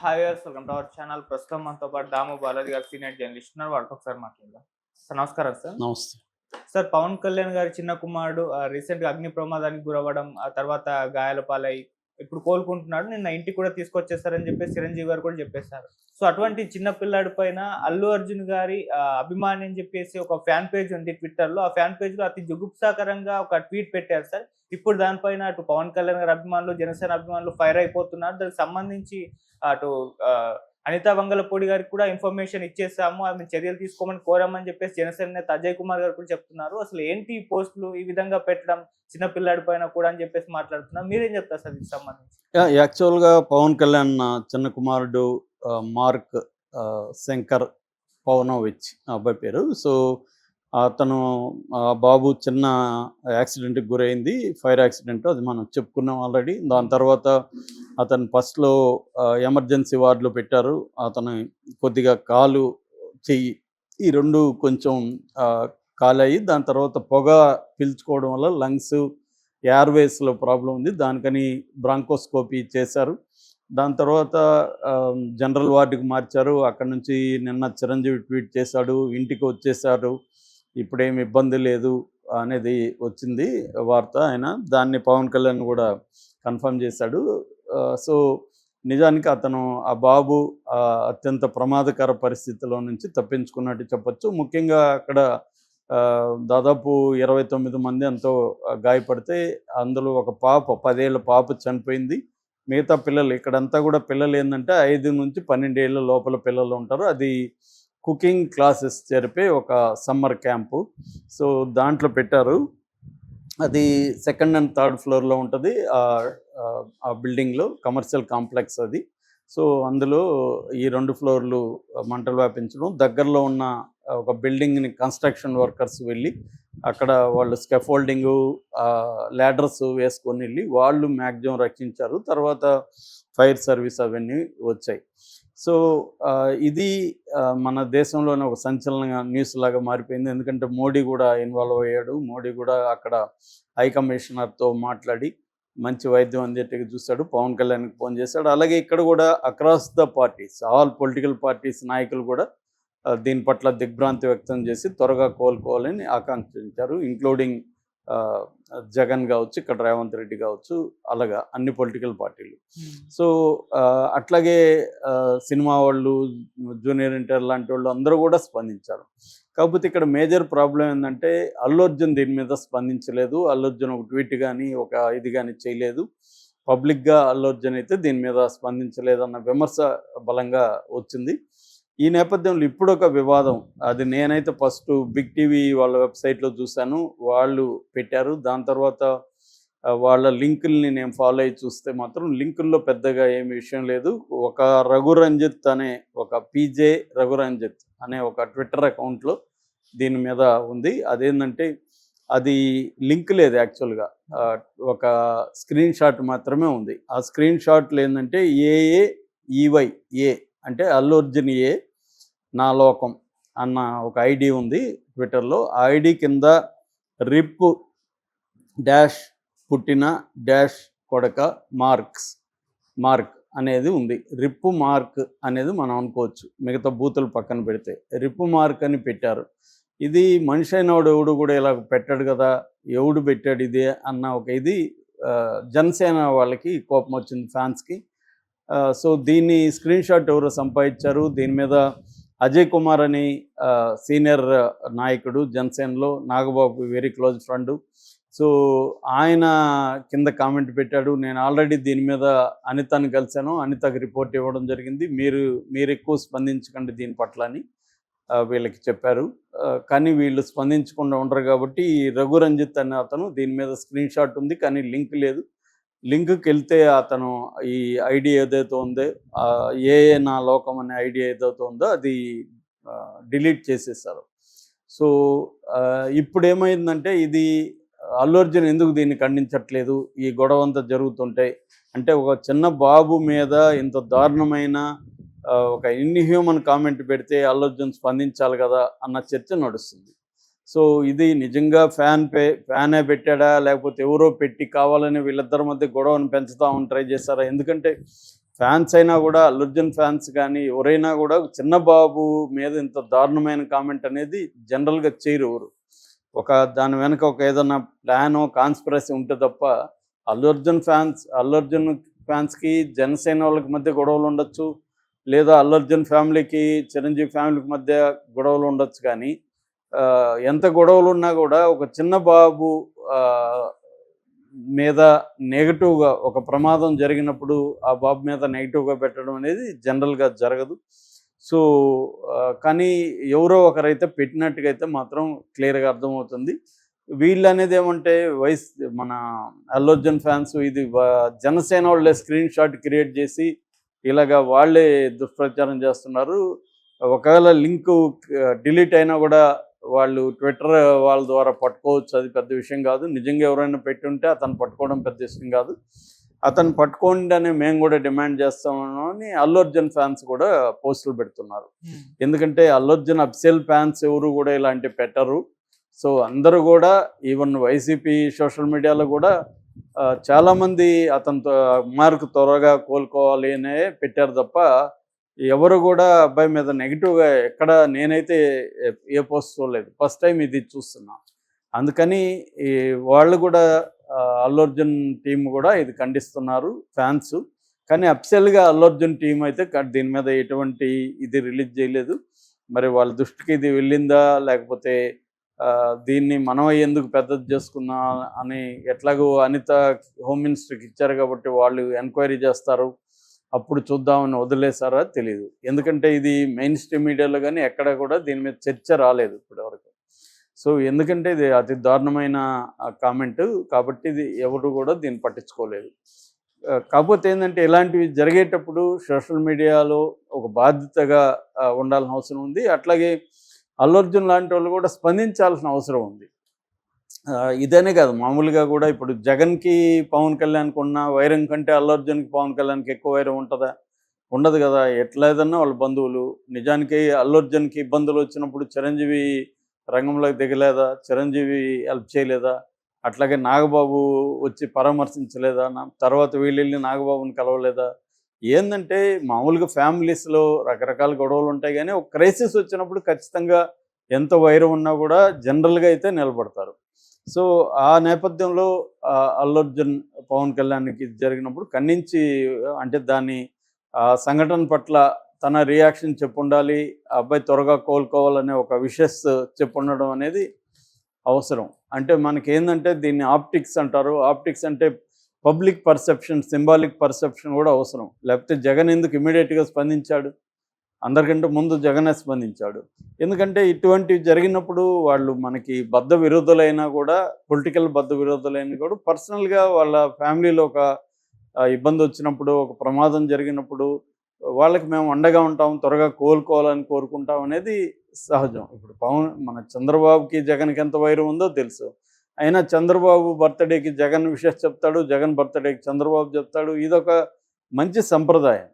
Hi viewers, welcome to our channel. ప్రస్తుతం మనతో పాటు దాము బాలాజీ గారు సీనియర్ జర్నలిస్ట్ ఉన్నారు. వాళ్ళతో ఒకసారి మాట్లాడదాం. సార్ నమస్కారం సార్. నమస్తే. సార్, పవన్ కళ్యాణ్ గారి చిన్న కుమారుడు రీసెంట్‌గా అగ్ని ప్రమాదానికి గురవ్వడం, ఆ తర్వాత గాయాల పాలై ఇప్పుడు కోలుకుంటున్నాడు. నిన్న ఇంటికి కూడా తీసుకొచ్చేసారని చెప్పేసి చిరంజీవి గారు కూడా చెప్పేసారు. సో అటువంటి చిన్న పిల్లాడి పైన అల్లు అర్జున్ గారి అభిమాని అని చెప్పేసి ఒక ఫ్యాన్ పేజ్ ఉంది ట్విట్టర్‌లో. ఆ ఫ్యాన్ పేజ్‌లో అతి జుగుప్సాకరంగా ఒక ట్వీట్ పెట్టారు సార్. ఇప్పుడు దానిపైన అటు పవన్ కళ్యాణ్ గారి అభిమానులు, జనసేన అభిమానులు ఫైర్ అయిపోతున్నారు. దానికి సంబంధించి అటు అనితా వంగలపూడి గారికి కూడా ఇన్ఫర్మేషన్ ఇచ్చేసాము. ఆమె చర్యలు తీసుకోమని కోరామని చెప్పేసి జనసేన నేత అజయ్ కుమార్ గారు కూడా చెప్తున్నారు. అసలు ఏంటి ఈ పోస్టులు ఈ విధంగా పెట్టడం చిన్న పిల్లాడి పైన కూడా అని చెప్పేసి మాట్లాడుతున్నారు. మీరేం చెప్తారు సార్ దీనికి సంబంధించి? యాక్చువల్‌గా పవన్ కళ్యాణ్ చిన్న కుమారుడు మార్క్ శంకర్ పవనోవిచ్ ఆ అబ్బాయి పేరు. సో, అతను బాబు చిన్న యాక్సిడెంట్‌కి గురైంది. ఫైర్ యాక్సిడెంట్ అది మనం చెప్పుకున్నాం ఆల్రెడీ. దాని తర్వాత అతను ఫస్ట్‌లో ఎమర్జెన్సీ వార్డ్‌లో పెట్టారు. అతను కొద్దిగా కాలు, చెయ్యి ఈ 2 కొంచెం కాలాయి. దాని తర్వాత పొగ పీల్చుకోవడం వల్ల లంగ్స్, ఎయిర్వేస్‌లో ప్రాబ్లమ్ ఉంది. దానికని బ్రాంకోస్కోపీ చేశారు. దాని తర్వాత జనరల్ వార్డుకి మార్చారు. అక్కడి నుంచి నిన్న చిరంజీవి ట్వీట్ చేశాడు, ఇంటికి వచ్చేసారు, ఇప్పుడేమి ఇబ్బంది లేదు అనేది వచ్చింది వార్త. ఆయన దాన్ని పవన్ కళ్యాణ్ కూడా కన్ఫర్మ్ చేశాడు. సో నిజానికి అతను ఆ బాబు అత్యంత ప్రమాదకర పరిస్థితిలో నుంచి తప్పించుకున్నట్టు చెప్పొచ్చు. ముఖ్యంగా అక్కడ దాదాపు 29 మంది ఎంతో గాయపడితే అందులో ఒక పాప 10 ఏళ్ల పాప చనిపోయింది. మిగతా పిల్లలు ఇక్కడంతా కూడా పిల్లలు ఏంటంటే 5 నుంచి 12 ఏళ్ళ లోపల పిల్లలు ఉంటారు. అది కుకింగ్ క్లాసెస్ జరిపే ఒక సమ్మర్ క్యాంపు. సో దాంట్లో పెట్టారు. అది సెకండ్ అండ్ థర్డ్ ఫ్లోర్లో ఉంటుంది. ఆ బిల్డింగ్లో కమర్షియల్ కాంప్లెక్స్ అది. సో అందులో ఈ 2 ఫ్లోర్లు మంటలు వ్యాపించడం, దగ్గరలో ఉన్న ఒక బిల్డింగ్ని కన్స్ట్రక్షన్ వర్కర్స్ వెళ్ళి అక్కడ వాళ్ళు స్కెఫోల్డింగు, ల్యాడర్స్ వేసుకొని వెళ్ళి వాళ్ళు మ్యాక్సిమం రక్షించారు. తర్వాత ఫైర్ సర్వీస్ అవన్నీ వచ్చాయి. సో ఇది మన దేశంలోనే ఒక సంచలన న్యూస్ లాగా మారిపోయింది. ఎందుకంటే మోడీ కూడా ఇన్వాల్వ్ అయ్యాడు. మోడీ కూడా అక్కడ హై కమిషనర్తో మాట్లాడి మంచి వైద్యం అందేట్టుగా చూశాడు. పవన్ కళ్యాణ్కి ఫోన్ చేశాడు. అలాగే ఇక్కడ కూడా across the parties, all political parties నాయకులు కూడా దీని పట్ల దిగ్భ్రాంతి వ్యక్తం చేసి త్వరగా కోలుకోవాలని ఆకాంక్షించారు. ఇంక్లూడింగ్ జగన్ కావచ్చు, ఇక్కడ రేవంత్ రెడ్డి కావచ్చు, అలాగా అన్ని పొలిటికల్ పార్టీలు. సో అట్లాగే సినిమా వాళ్ళు, జూనియర్ ఎన్టీఆర్ లాంటి వాళ్ళు అందరూ కూడా స్పందించారు. కాకపోతే ఇక్కడ మేజర్ ప్రాబ్లం ఏంటంటే అల్లు అర్జున్ దీని మీద స్పందించలేదు. అల్లు అర్జున్ ఒక ట్వీట్ కానీ ఒక ఇది కానీ చేయలేదు. పబ్లిక్గా అల్లు అర్జున్ అయితే దీని మీద స్పందించలేదన్న విమర్శ బలంగా వచ్చింది. ఈ నేపథ్యంలో ఇప్పుడు ఒక వివాదం, అది నేనైతే ఫస్ట్ బిగ్ టీవీ వాళ్ళ వెబ్సైట్లో చూశాను, వాళ్ళు పెట్టారు. దాని తర్వాత వాళ్ళ లింకుల్ని నేను ఫాలో అయ్యి చూస్తే మాత్రం లింకుల్లో పెద్దగా ఏమి విషయం లేదు. ఒక రఘురంజిత్ అనే ఒక పీజే రఘురంజిత్ అనే ఒక ట్విట్టర్ అకౌంట్లో దీని మీద ఉంది. అదేంటంటే అది లింక్ లేదు యాక్చువల్గా, ఒక స్క్రీన్ షాట్ మాత్రమే ఉంది. ఆ స్క్రీన్ షాట్లు ఏంటంటే ఏఏఈవై ఏ అంటే అల్లు అర్జున్ ఏ నా లోకం అన్న ఒక ఐడి ఉంది ట్విట్టర్లో. ఆ ఐడి కింద రిప్ డాష్ పుట్టిన డాష్ కొడక మార్క్ అనేది ఉంది. రిప్పు మార్క్ అనేది మనం అనుకోవచ్చు, మిగతా బూతులు పక్కన పెడితే రిప్పు మార్క్ అని పెట్టారు. ఇది మనిషి అయినవాడు ఎవడు కూడా ఇలా పెట్టాడు కదా, ఎవడు పెట్టాడు ఇది అన్న ఒక ఇది జనసేన వాళ్ళకి కోపం వచ్చింది, ఫ్యాన్స్కి. సో దీన్ని స్క్రీన్ షాట్ ఎవరో సంపాదించారు. దీని మీద అజయ్ కుమార్ అని సీనియర్ నాయకుడు జనసేనలో, Nagababu very close friend. So ఆయన కింద కామెంట్ పెట్టాడు, నేను ఆల్రెడీ దీని మీద అనితని కలిశాను, అనితకి రిపోర్ట్ ఇవ్వడం జరిగింది, మీరు ఎక్కువ స్పందించకండి దీని పట్ల అని వీళ్ళకి చెప్పారు. కానీ వీళ్ళు స్పందించకుండా ఉండరు కాబట్టి రఘురంజిత్ అనే అతను దీని మీద స్క్రీన్ షాట్ ఉంది కానీ లింక్ లేదు. లింక్కి వెళ్తే అతను ఈ ఐడి ఏదైతే ఉందో, ఏఏ నా లోకం అనే ఐడి ఏదైతే ఉందో అది డిలీట్ చేసేసారు. సో ఇప్పుడు ఏమైందంటే ఇది అల్లు అర్జున్ ఎందుకు దీన్ని ఖండించట్లేదు, ఈ గొడవ అంతా జరుగుతుంటే అంటే ఒక చిన్న బాబు మీద ఇంత దారుణమైన ఒక ఇన్హ్యూమన్ కామెంట్ పెడితే అల్లు అర్జున్ స్పందించాలి కదా అన్న చర్చ నడుస్తుంది. సో ఇది నిజంగా ఫ్యానే పెట్టాడా లేకపోతే ఎవరో పెట్టి కావాలని వీళ్ళిద్దరి మధ్య గొడవను పెంచుతామని ట్రై చేశారా? ఎందుకంటే ఫ్యాన్స్ అయినా కూడా అల్లు అర్జున్ ఫ్యాన్స్ కానీ ఎవరైనా కూడా చిన్న బాబు మీద ఇంత దారుణమైన కామెంట్ అనేది జనరల్గా చేయరు ఎవరు. దాని వెనక ఏదైనా ప్లానో కాన్స్పిరసీ ఉంటే తప్ప అల్లు అర్జున్ ఫ్యాన్స్కి జనసేన వాళ్ళకి మధ్య గొడవలు ఉండొచ్చు, లేదా అల్లు అర్జున్ ఫ్యామిలీకి చిరంజీవి ఫ్యామిలీకి మధ్య గొడవలు ఉండొచ్చు. కానీ ఎంత గొడవలు ఉన్నా కూడా ఒక చిన్న బాబు మీద నెగటివ్గా ఒక ప్రమాదం జరిగినప్పుడు ఆ బాబు మీద నెగిటివ్గా పెట్టడం అనేది జనరల్గా జరగదు. సో కానీ ఎవరో ఒకరైతే పెట్టినట్టుగా అయితే మాత్రం క్లియర్గా అర్థమవుతుంది. వీళ్ళు అనేది ఏమంటే మన అల్లు అర్జున్ ఫ్యాన్స్ ఇది జనసేన వాళ్ళే స్క్రీన్ షాట్ క్రియేట్ చేసి ఇలాగా వాళ్ళే దుష్ప్రచారం చేస్తున్నారు. ఒకవేళ లింకు డిలీట్ అయినా కూడా వాళ్ళు ట్విట్టర్ వాళ్ళ ద్వారా పట్టుకోవచ్చు, అది పెద్ద విషయం కాదు. నిజంగా ఎవరైనా పెట్టుంటే అతను పట్టుకోవడం పెద్ద విషయం కాదు. అతను పట్టుకోండి అని మేము కూడా డిమాండ్ చేస్తామని అని అల్లు అర్జున్ ఫ్యాన్స్ కూడా పోస్టులు పెడుతున్నారు. ఎందుకంటే అల్లు అర్జున్ అఫిషియల్ ఫ్యాన్స్ ఎవరు కూడా ఇలాంటివి పెట్టరు. సో అందరూ కూడా ఈవెన్ వైసీపీ సోషల్ మీడియాలో కూడా చాలామంది అతనితో మార్కు త్వరగా కోలుకోవాలి అనే పెట్టారు తప్ప ఎవరు కూడా అబ్బాయి మీద నెగిటివ్గా ఎక్కడ నేనైతే ఏ పోస్ట్ చూడలేదు. ఫస్ట్ టైం ఇది చూస్తున్నా. అందుకని వాళ్ళు కూడా అల్లు అర్జున్ టీం కూడా ఇది ఖండిస్తున్నారు ఫ్యాన్స్. కానీ అఫిషియల్గా అల్లు అర్జున్ టీం అయితే దీని మీద ఎటువంటి ఇది రిలీజ్ చేయలేదు. మరి వాళ్ళ దృష్టికి ఇది వెళ్ళిందా, లేకపోతే దీన్ని మనం ఎందుకు పెద్దది చేసుకున్నా అని ఎట్లాగో అనిత హోమ్ మినిస్టర్కి ఇచ్చారు కాబట్టి వాళ్ళు ఎంక్వైరీ చేస్తారు, అప్పుడు చూద్దామని వదిలేసారా తెలియదు. ఎందుకంటే ఇది మెయిన్ స్ట్రీమ్ మీడియాలో కానీ ఎక్కడ కూడా దీని మీద చర్చ రాలేదు ఇప్పటివరకు. సో ఎందుకంటే ఇది అతి దారుణమైన కామెంట్ కాబట్టి ఇది ఎవరు కూడా దీన్ని పట్టించుకోలేదు. కాకపోతే ఏంటంటే ఇలాంటివి జరిగేటప్పుడు సోషల్ మీడియాలో ఒక బాధ్యతగా ఉండాల్సిన అవసరం ఉంది. అట్లాగే అల్లు అర్జున్ లాంటి వాళ్ళు కూడా స్పందించాల్సిన అవసరం ఉంది. ఇదనే కాదు, మామూలుగా కూడా ఇప్పుడు జగన్కి పవన్ కళ్యాణ్కి ఉన్న వైరం కంటే అల్లు అర్జున్కి పవన్ కళ్యాణ్కి ఎక్కువ వైరం ఉంటుందా? ఉండదు కదా. ఎట్లేదన్నా వాళ్ళ బంధువులు. నిజానికి అల్లు అర్జున్కి ఇబ్బందులు వచ్చినప్పుడు చిరంజీవి రంగంలోకి దిగలేదా? చిరంజీవి హెల్ప్ చేయలేదా? అట్లాగే నాగబాబు వచ్చి పరామర్శించలేదా? తర్వాత వీళ్ళు వెళ్ళి నాగబాబుని కలవలేదా? ఏంటంటే మామూలుగా ఫ్యామిలీస్లో రకరకాల గొడవలు ఉంటాయి, కానీ ఒక క్రైసిస్ వచ్చినప్పుడు ఖచ్చితంగా ఎంత వైరం ఉన్నా కూడా జనరల్గా అయితే నిలబడతారు. సో ఆ నేపథ్యంలో అల్లు అర్జున్ పవన్ కళ్యాణ్కి జరిగినప్పుడు ఖండించి, అంటే దాన్ని సంఘటన పట్ల తన రియాక్షన్ చెప్పుండాలి, ఆ అబ్బాయి త్వరగా కోలుకోవాలనే ఒక విషెస్ చెప్పుండడం అనేది అవసరం. అంటే మనకేందంటే దీన్ని ఆప్టిక్స్ అంటారు. ఆప్టిక్స్ అంటే పబ్లిక్ పర్సెప్షన్, సింబాలిక్ పర్సెప్షన్ కూడా అవసరం. లేకపోతే జగన్ ఎందుకు ఇమీడియట్గా స్పందించాడు? అందరికంటే ముందు జగనే స్పందించాడు. ఎందుకంటే ఇటువంటివి జరిగినప్పుడు వాళ్ళు మనకి బద్ధ విరోధులైనా కూడా, పొలిటికల్ బద్ధ విరోధులైనా కూడా పర్సనల్గా వాళ్ళ ఫ్యామిలీలో ఒక ఇబ్బంది వచ్చినప్పుడు, ఒక ప్రమాదం జరిగినప్పుడు వాళ్ళకి మేము అండగా ఉంటాం, త్వరగా కోలుకోవాలని కోరుకుంటాం అనేది సహజం. ఇప్పుడు మన చంద్రబాబుకి జగన్కి ఎంత వైరం ఉందో తెలుసు. అయినా చంద్రబాబు బర్త్డేకి జగన్ విషెస్ చెప్తాడు, జగన్ బర్త్డేకి చంద్రబాబు చెప్తాడు. ఇదొక మంచి సంప్రదాయం.